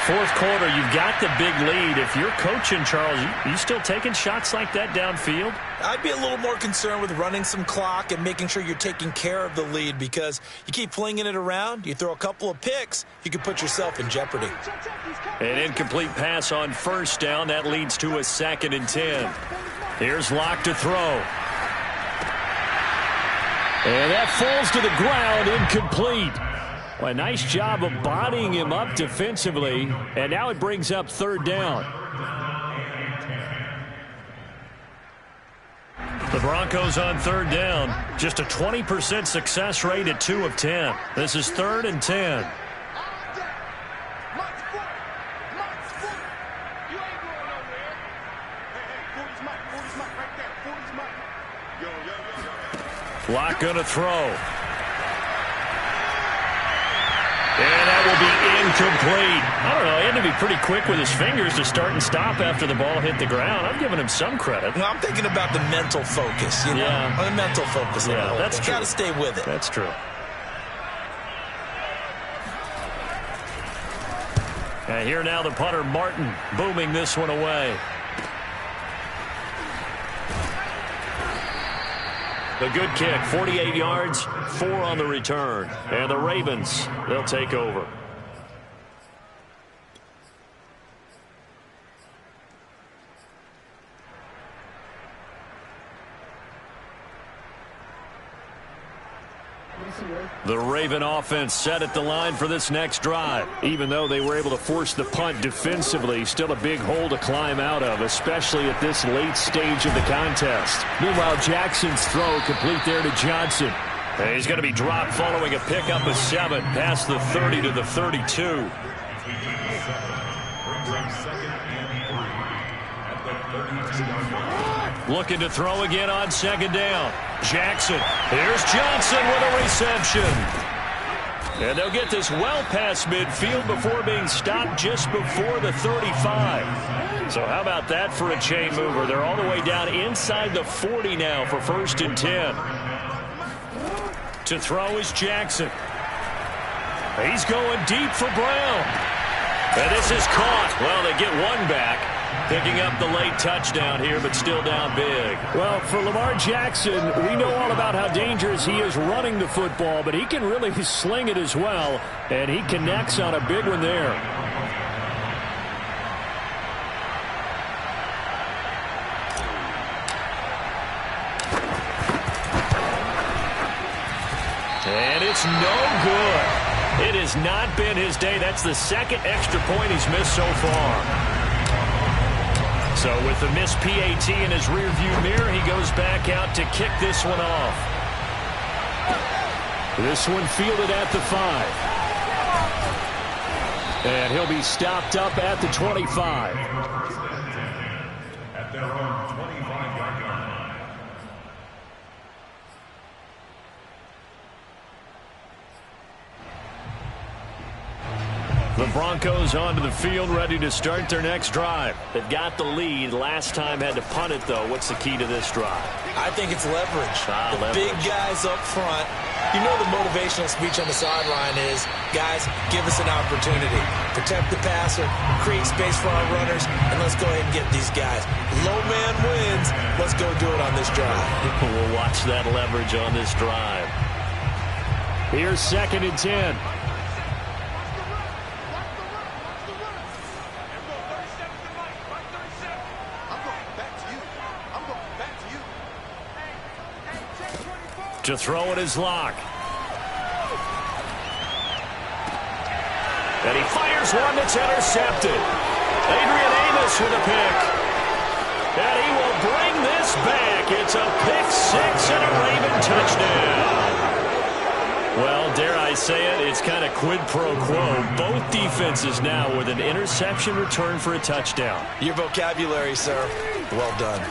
Fourth quarter, you've got the big lead. If you're coaching, Charles, you still taking shots like that downfield? I'd be a little more concerned with running some clock and making sure you're taking care of the lead, because you keep flinging it around, you throw a couple of picks, you can put yourself in jeopardy. An incomplete pass on first down. That leads to a 2nd and 10. Here's Locke to throw. And that falls to the ground, incomplete. Well, a nice job of bodying him up defensively, and now it brings up 3rd down. The Broncos on 3rd down. Just a 20% success rate at 2 of 10. This is 3rd and 10. Locke going to throw. And that will be incomplete. I don't know. He had to be pretty quick with his fingers to start and stop after the ball hit the ground. I'm giving him some credit. No, I'm thinking about the mental focus, you know? Yeah. The mental focus. Yeah, that's true. Got to stay with it. That's true. And here now the punter, Martin, booming this one away. A good kick, 48 yards, 4 on the return. And the Ravens, they'll take over. The Raven offense set at the line for this next drive. Even though they were able to force the punt defensively, still a big hole to climb out of, especially at this late stage of the contest. Meanwhile, Jackson's throw complete there to Johnson. And he's going to be dropped following a pickup of 7 past the 30 to the 32. Looking to throw again on 2nd down. Jackson. Here's Johnson with a reception. And they'll get this well past midfield before being stopped just before the 35. So how about that for a chain mover? They're all the way down inside the 40 now for 1st and 10. To throw is Jackson. He's going deep for Brown. And this is caught. Well, they get one back. Picking up the late touchdown here, but still down big. Well, for Lamar Jackson, we know all about how dangerous he is running the football, but he can really sling it as well, and he connects on a big one there. And it's no good. It has not been his day. That's the 2nd extra point he's missed so far. So with the missed PAT in his rearview mirror, he goes back out to kick this one off. This one fielded at the 5. And he'll be stopped up at the 25. At their own 25-yard line. The Broncos onto the field, ready to start their next drive. They've got the lead. Last time had to punt it, though. What's the key to this drive? I think it's leverage. The Leverage. big guys up front. You know the motivational speech on the sideline is, guys, give us an opportunity. Protect the passer, create space for our runners, and let's go ahead and get these guys. Low man wins. Let's go do it on this drive. We'll watch that leverage on this drive. Here's 2nd and 10. To throw it is Locke. And he fires one that's intercepted. Adrian Amos with a pick. And he will bring this back. It's a pick six and a Raven touchdown. Well, dare I say it, it's kind of quid pro quo. Both defenses now with an interception return for a touchdown. Your vocabulary, sir. Well done.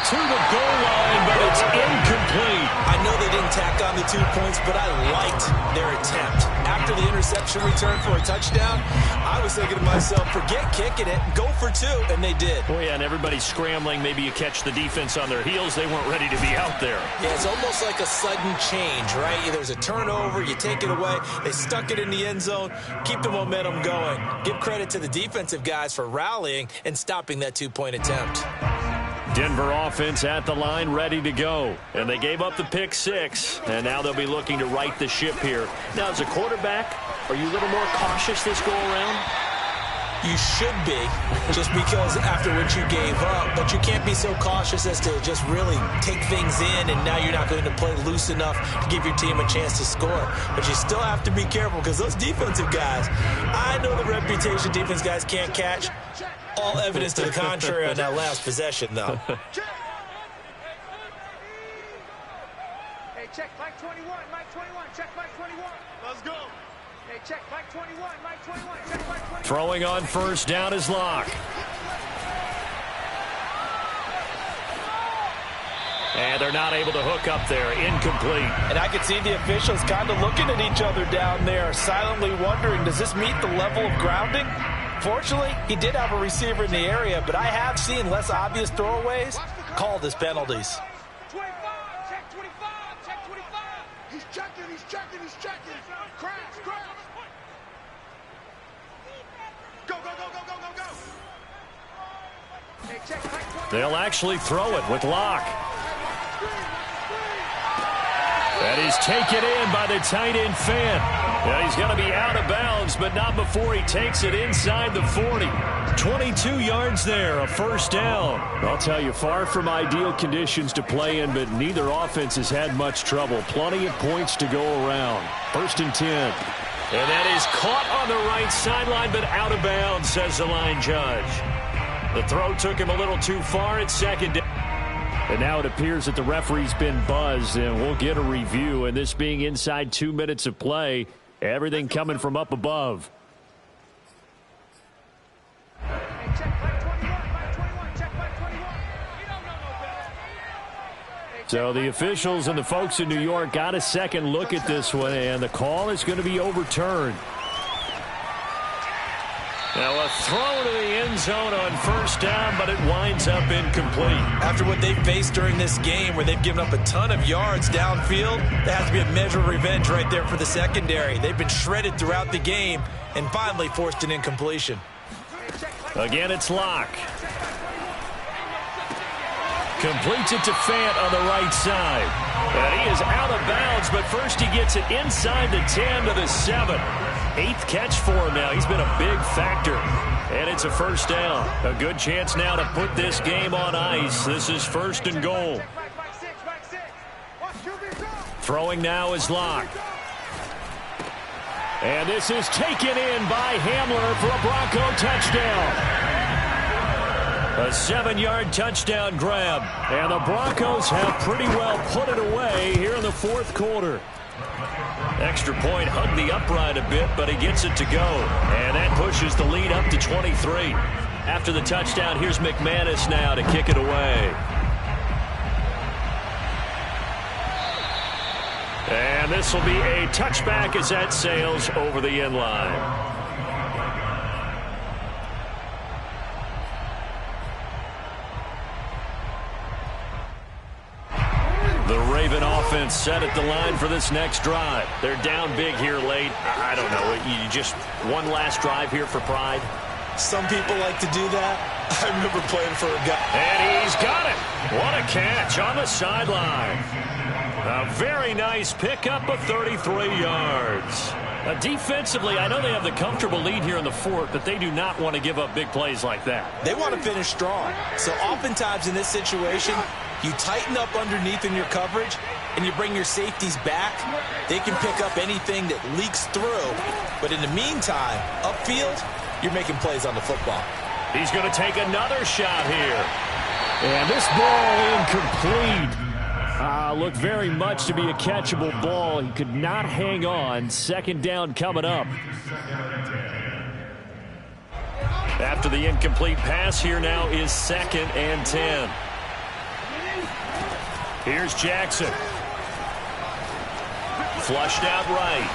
To the goal line, but it's incomplete. I know they didn't tack on the 2 points, but I liked their attempt. After the interception return for a touchdown, I was thinking to myself, forget kicking it, go for two, and they did. Oh, yeah, and everybody's scrambling. Maybe you catch the defense on their heels. They weren't ready to be out there. Yeah, it's almost like a sudden change, right? There's a turnover, you take it away, they stuck it in the end zone, keep the momentum going. Give credit to the defensive guys for rallying and stopping that 2-point attempt. Denver offense at the line, ready to go. And they gave up the pick six, and now they'll be looking to right the ship here. Now, as a quarterback, are you a little more cautious this go-around? You should be, just because after what you gave up, but you can't be so cautious as to just really take things in, and now you're not going to play loose enough to give your team a chance to score. But you still have to be careful, because those defensive guys, I know the reputation defense guys can't catch. All evidence to the contrary on that last possession, though. Hey, check Mike 21, Mike 21, check Mike 21. Let's go. Hey, check Mike 21, Mike 21, check Mike 21. Throwing on first down is Locke. And they're not able to hook up there. Incomplete. And I could see the officials kind of looking at each other down there, silently wondering, does this meet the level of grounding? Fortunately, he did have a receiver in the area, but I have seen less obvious throwaways called as penalties. 25, check 25, check 25. He's checking, he's checking, he's checking. Crash, crash. Go, go, go, go, go, go, go. Hey, check Mike 20. They'll actually throw it with Locke. And he's taken in by the tight end Fant. Yeah, he's going to be out of bounds, but not before he takes it inside the 40. 22 yards there, a first down. I'll tell you, far from ideal conditions to play in, but neither offense has had much trouble. Plenty of points to go around. 1st and 10. And that is caught on the right sideline, but out of bounds, says the line judge. The throw took him a little too far at second down. And now it appears that the referee's been buzzed, and we'll get a review. And this being inside 2 minutes of play, everything coming from up above. Hey, check Mike 21, Mike 21, check Mike 21. You don't know no better. So the officials and the folks in New York got a second look at this one, and the call is going to be overturned. Now a throw to the end zone on first down, but it winds up incomplete. After what they've faced during this game, where they've given up a ton of yards downfield, there has to be a measure of revenge right there for the secondary. They've been shredded throughout the game and finally forced an incompletion. Again, it's Locke. Completes it to Fant on the right side. And he is out of bounds, but first he gets it inside the 10 to the 7. 8th catch for him now. He's been a big factor. And it's a first down. A good chance now to put this game on ice. This is 1st and goal. Throwing now is Locke. And this is taken in by Hamler for a Bronco touchdown. A 7-yard touchdown grab. And the Broncos have pretty well put it away here in the 4th quarter. Extra point hugged the upright a bit, but he gets it to go. And that pushes the lead up to 23. After the touchdown, here's McManus now to kick it away. And this will be a touchback as that sails over the end line. The Raven offense set at the line for this next drive. They're down big here late. I don't know. You just one last drive here for pride. Some people like to do that. I remember playing for a guy. And he's got it. What a catch on the sideline. A very nice pickup of 33 yards. Defensively, I know they have the comfortable lead here in the 4th, but they do not want to give up big plays like that. They want to finish strong. So oftentimes in this situation, You tighten up underneath in your coverage, and you bring your safeties back, they can pick up anything that leaks through. But in the meantime, upfield, you're making plays on the football. He's going to take another shot here. And this ball incomplete. Looked very much to be a catchable ball. He could not hang on. Second down coming up. After the incomplete pass, here now is 2nd and 10. Here's Jackson. Flushed out right.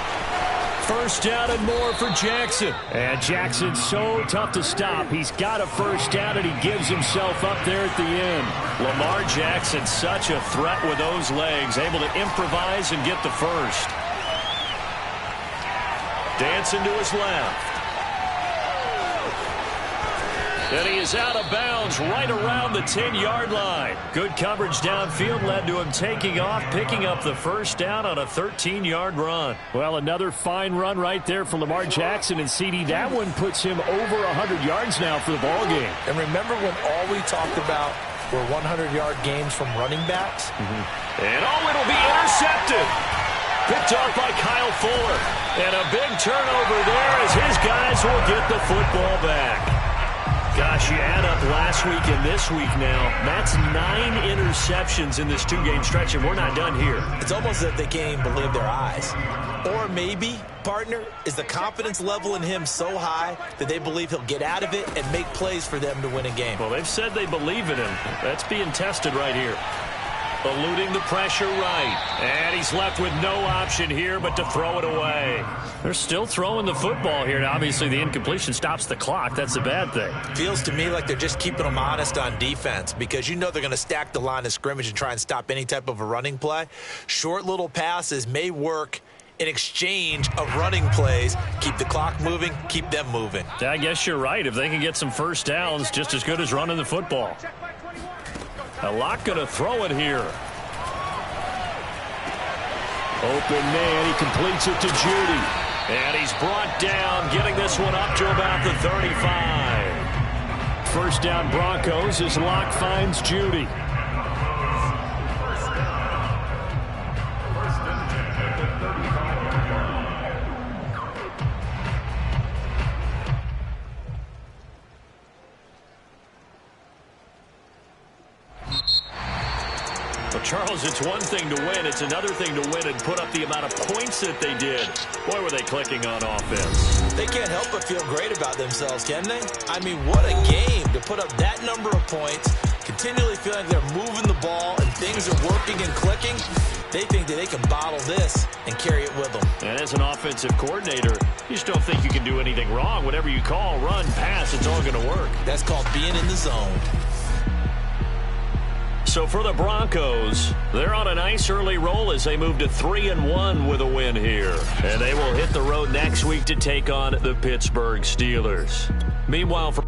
First down and more for Jackson. And Jackson's so tough to stop. He's got a first down, and he gives himself up there at the end. Lamar Jackson, such a threat with those legs, able to improvise and get the first. Dancing to his left. And he is out of bounds right around the 10-yard line. Good coverage downfield led to him taking off, picking up the first down on a 13-yard run. Well, another fine run right there for Lamar Jackson, and CD, that one puts him over 100 yards now for the ballgame. And remember when all we talked about were 100-yard games from running backs? And it'll be intercepted. Picked off by Kyle Fuller. And a big turnover there as his guys will get the football back. Gosh, you add up last week and this week now. That's 9 interceptions in this 2-game stretch, and we're not done here. It's almost as if they can't even believe their eyes. Or maybe, partner, is the confidence level in him so high that they believe he'll get out of it and make plays for them to win a game. Well, they've said they believe in him. That's being tested right here. Eluding the pressure right. And he's left with no option here but to throw it away. They're still throwing the football here. Now, obviously, the incompletion stops the clock. That's a bad thing. Feels to me like they're just keeping them honest on defense because you know they're going to stack the line of scrimmage and try and stop any type of a running play. Short little passes may work in exchange of running plays. Keep the clock moving, keep them moving. I guess you're right. If they can get some first downs, just as good as running the football. A lot going to throw it here. Open man, he completes it to Judy. And he's brought down, getting this one up to about the 35. First down Broncos as Locke finds Judy. Well, Charles, it's one thing to win. It's another thing to win and put up the amount of points that they did. Boy, were they clicking on offense. They can't help but feel great about themselves, can they? I mean, what a game to put up that number of points, continually feeling they're moving the ball and things are working and clicking. They think that they can bottle this and carry it with them. And as an offensive coordinator, you just don't think you can do anything wrong. Whatever you call, run, pass, it's all going to work. That's called being in the zone. So for the Broncos, they're on a nice early roll as they move to 3-1 with a win here. And they will hit the road next week to take on the Pittsburgh Steelers. Meanwhile, for